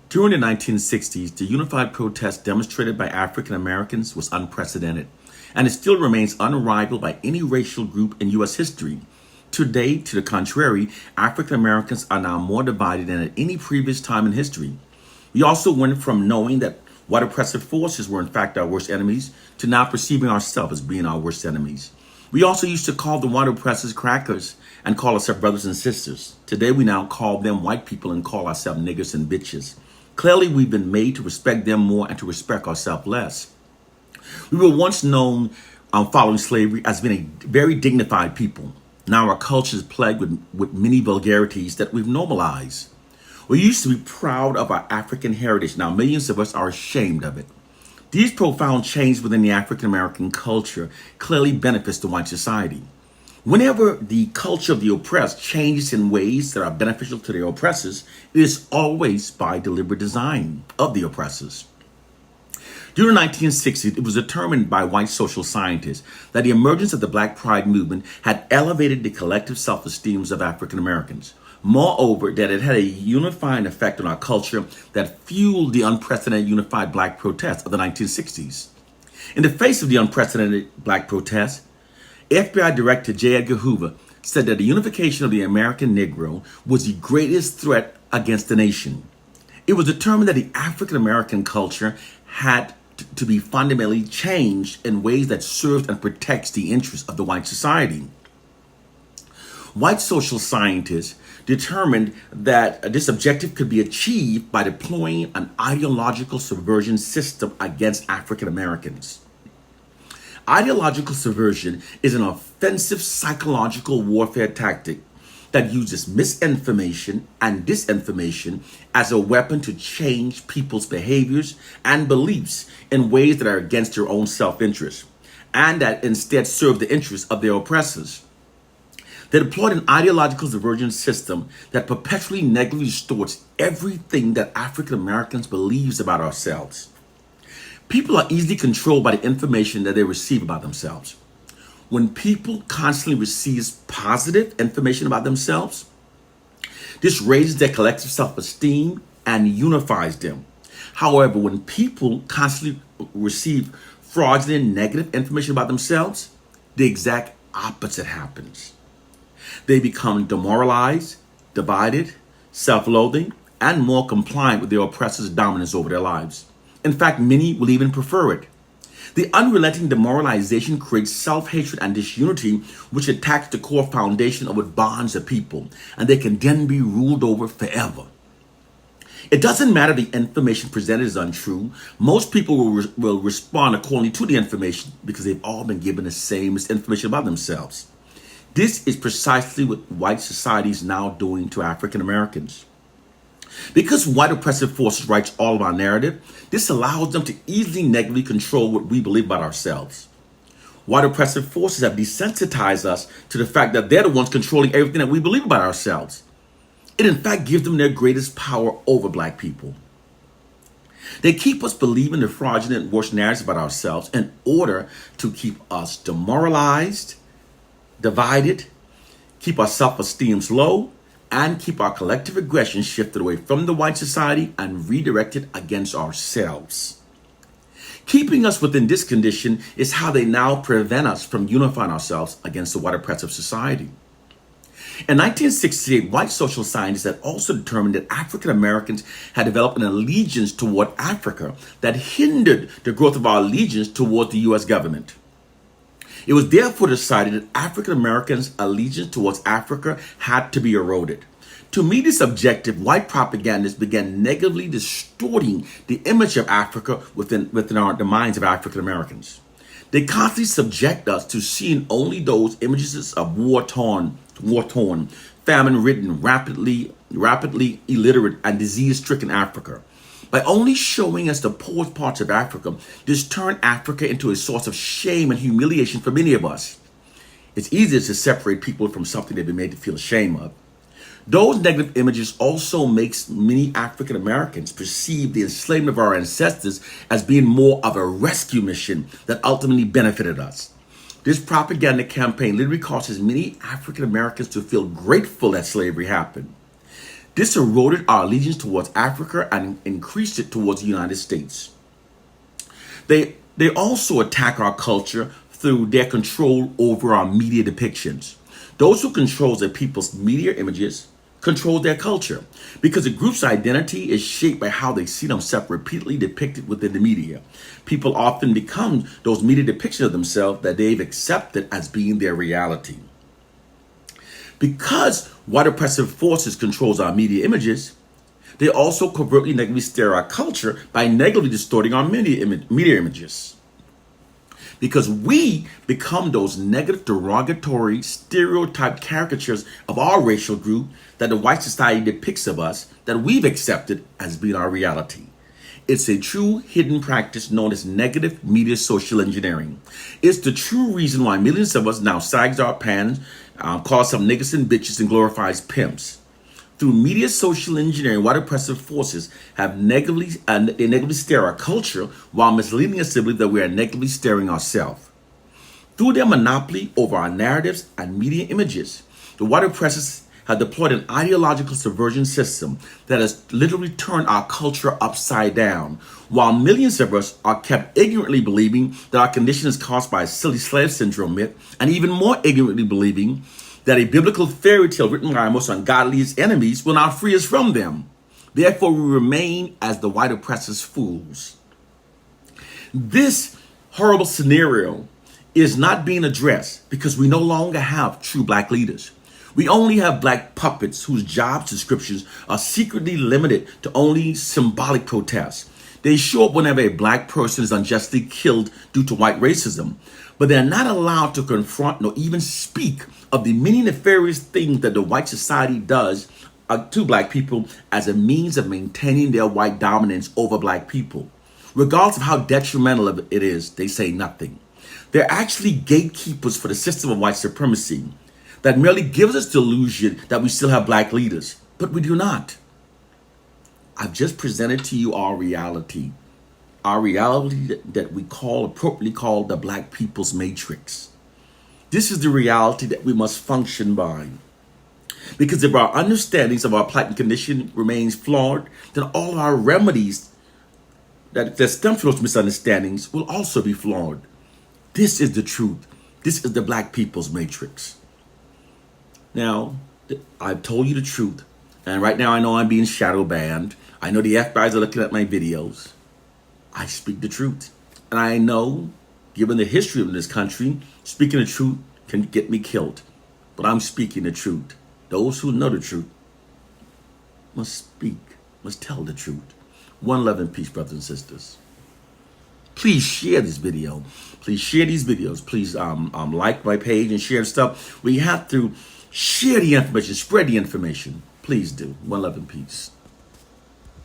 During the 1960s, the unified protest demonstrated by African Americans was unprecedented, and it still remains unrivaled by any racial group in U.S. history. Today, to the contrary, African Americans are now more divided than at any previous time in history. We also went from knowing that white oppressive forces were in fact our worst enemies to now perceiving ourselves as being our worst enemies. We also used to call the white oppressors crackers and call ourselves brothers and sisters. Today we now call them white people and call ourselves niggers and bitches. Clearly we've been made to respect them more and to respect ourselves less. We were once known following slavery as being a very dignified people. Now our culture is plagued with many vulgarities that we've normalized. We used to be proud of our African heritage. Now millions of us are ashamed of it. These profound changes within the African American culture clearly benefits the white society. Whenever the culture of the oppressed changes in ways that are beneficial to their oppressors, it is always by deliberate design of the oppressors. During the 1960s, it was determined by white social scientists that the emergence of the Black Pride movement had elevated the collective self-esteem of African Americans. Moreover, that it had a unifying effect on our culture that fueled the unprecedented unified Black protests of the 1960s. In the face of the unprecedented Black protests, FBI Director J. Edgar Hoover said that the unification of the American Negro was the greatest threat against the nation. It was determined that the African American culture had to be fundamentally changed in ways that served and protects the interests of the white society. White social scientists determined that this objective could be achieved by deploying an ideological subversion system against African Americans. Ideological subversion is an offensive psychological warfare tactic that uses misinformation and disinformation as a weapon to change people's behaviors and beliefs in ways that are against their own self-interest and that instead serve the interests of their oppressors. They deployed an ideological subversion system that perpetually negatively distorts everything that African Americans believe about ourselves. People are easily controlled by the information that they receive about themselves. When people constantly receive positive information about themselves, this raises their collective self-esteem and unifies them. However, when people constantly receive fraudulent, negative information about themselves, the exact opposite happens. They become demoralized, divided, self-loathing, and more compliant with their oppressor's dominance over their lives. In fact, many will even prefer it. The unrelenting demoralization creates self-hatred and disunity, which attacks the core foundation of what bonds a people, and they can then be ruled over forever. It doesn't matter if the information presented is untrue. Most people will respond accordingly to the information because they've all been given the same information about themselves. This is precisely what white society is now doing to African Americans. Because white oppressive forces write all of our narrative, this allows them to easily negatively control what we believe about ourselves. White oppressive forces have desensitized us to the fact that they're the ones controlling everything that we believe about ourselves. It in fact gives them their greatest power over Black people. They keep us believing the fraudulent worst narratives about ourselves in order to keep us demoralized, divided, keep our self-esteem low, and keep our collective aggression shifted away from the white society and redirected against ourselves. Keeping us within this condition is how they now prevent us from unifying ourselves against the white oppressive society. In 1968, white social scientists had also determined that African Americans had developed an allegiance toward Africa that hindered the growth of our allegiance toward the U.S. government. It was therefore decided that African Americans' allegiance towards Africa had to be eroded. To meet this objective, white propagandists began negatively distorting the image of Africa within the minds of African Americans. They constantly subject us to seeing only those images of war-torn, famine-ridden, rapidly illiterate, and disease-stricken Africa. By only showing us the poorest parts of Africa, this turned Africa into a source of shame and humiliation for many of us. It's easier to separate people from something they've been made to feel ashamed of. Those negative images also makes many African Americans perceive the enslavement of our ancestors as being more of a rescue mission that ultimately benefited us. This propaganda campaign literally causes many African Americans to feel grateful that slavery happened. This eroded our allegiance towards Africa and increased it towards the United States. They also attack our culture through their control over our media depictions. Those who control the people's media images control their culture because a group's identity is shaped by how they see themselves repeatedly depicted within the media. People often become those media depictions of themselves that they've accepted as being their reality. Because white oppressive forces controls our media images, they also covertly negatively steer our culture by negatively distorting our media images. Because we become those negative, derogatory, stereotyped caricatures of our racial group that the white society depicts of us that we've accepted as being our reality. It's a true hidden practice known as negative media social engineering. It's the true reason why millions of us now sags our pants, calls some niggas and bitches, and glorifies pimps. Through media social engineering, white oppressive forces have negatively steer our culture while misleading us to believe that we are negatively steering ourselves. Through their monopoly over our narratives and media images, the white oppressors have deployed an ideological subversion system that has literally turned our culture upside down, while millions of us are kept ignorantly believing that our condition is caused by a silly slave syndrome myth, and even more ignorantly believing that a biblical fairy tale written by our most ungodliest enemies will not free us from them. Therefore, we remain as the white oppressors' fools. This horrible scenario is not being addressed because we no longer have true black leaders. We only have black puppets whose job descriptions are secretly limited to only symbolic protests. They show up whenever a black person is unjustly killed due to white racism, but they're not allowed to confront nor even speak of the many nefarious things that the white society does to black people as a means of maintaining their white dominance over black people. Regardless of how detrimental it is, they say nothing. They're actually gatekeepers for the system of white supremacy that merely gives us the illusion that we still have black leaders, but we do not. I've just presented to you our reality that we appropriately call the black people's matrix. This is the reality that we must function by. Because if our understandings of our plight and condition remains flawed, then all of our remedies that stem from those misunderstandings will also be flawed. This is the truth. This is the black people's matrix. Now, I've told you the truth, and right now I know I'm being shadow banned. I know the FBI's are looking at my videos. I speak the truth. And I know, given the history of this country, speaking the truth can get me killed. But I'm speaking the truth. Those who know the truth must speak, must tell the truth. One love and peace, brothers and sisters. Please share this video. Please share these videos. Please like my page and share stuff. We have to share the information, spread the information. Please do. One love and peace.